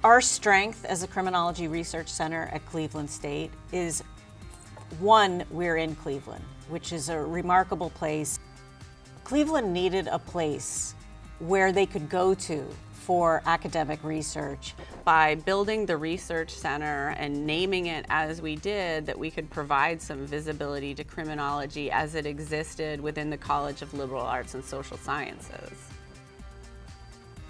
Our strength as a criminology research center at Cleveland State is, one, we're in Cleveland, which is a remarkable place. Cleveland needed a place where they could go to for academic research. By building the research center and naming it as we did, that we could provide some visibility to criminology as it existed within the College of Liberal Arts and Social Sciences.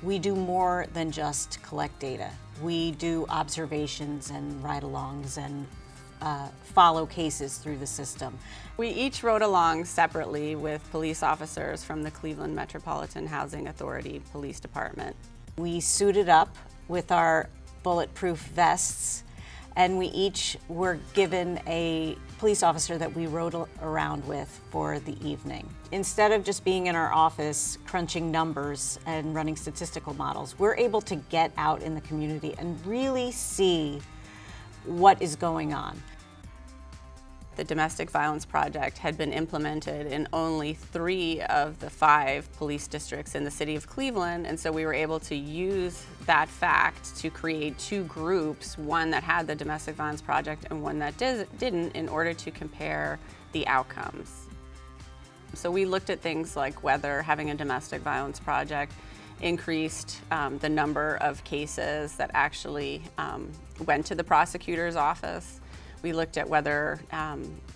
We do more than just collect data. We do observations and ride-alongs and follow cases through the system. We each rode along separately with police officers from the Cleveland Metropolitan Housing Authority Police Department. We suited up with our bulletproof vests, and we each were given a police officer that we rode around with for the evening. Instead of just being in our office crunching numbers and running statistical models, we're able to get out in the community and really see what is going on. The Domestic Violence Project had been implemented in only 3 of the 5 police districts in the city of Cleveland, and so we were able to use that fact to create 2 groups, one that had the Domestic Violence Project and one that didn't, in order to compare the outcomes. So we looked at things like whether having a Domestic Violence Project increased the number of cases that actually went to the prosecutor's office. We looked at whether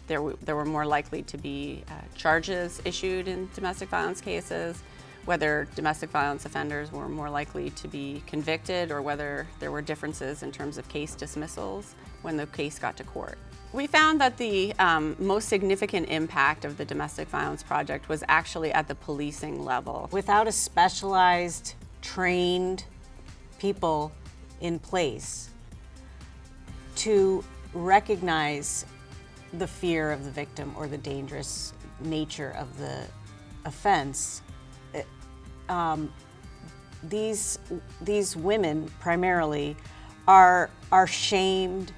there were more likely to be charges issued in domestic violence cases, whether domestic violence offenders were more likely to be convicted, or whether there were differences in terms of case dismissals when the case got to court. We found that the most significant impact of the Domestic Violence Project was actually at the policing level. Without a specialized, trained people in place to recognize the fear of the victim or the dangerous nature of the offense, these women primarily are shamed.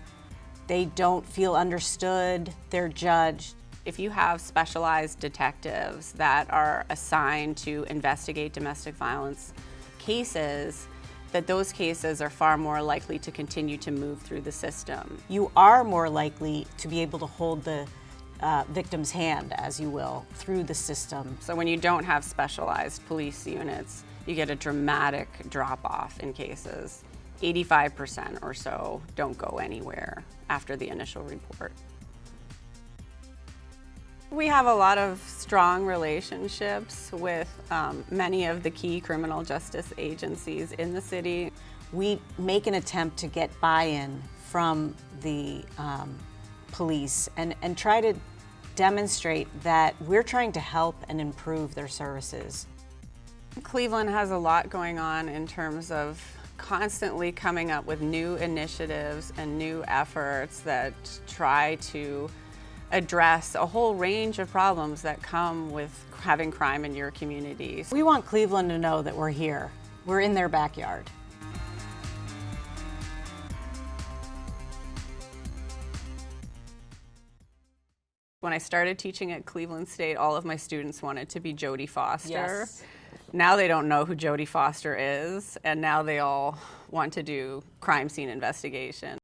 They don't feel understood. They're judged. If you have specialized detectives that are assigned to investigate domestic violence cases, that those cases are far more likely to continue to move through the system. You are more likely to be able to hold the victim's hand, as you will, through the system. So when you don't have specialized police units, you get a dramatic drop-off in cases. 85% or so don't go anywhere after the initial report. We have a lot of strong relationships with many of the key criminal justice agencies in the city. We make an attempt to get buy-in from the police and try to demonstrate that we're trying to help and improve their services. Cleveland has a lot going on in terms of constantly coming up with new initiatives and new efforts that try to address a whole range of problems that come with having crime in your communities. We want Cleveland to know that we're here. We're in their backyard. When I started teaching at Cleveland State, all of my students wanted to be Jodie Foster. Yes. Now they don't know who Jodie Foster is, and now they all want to do crime scene investigation.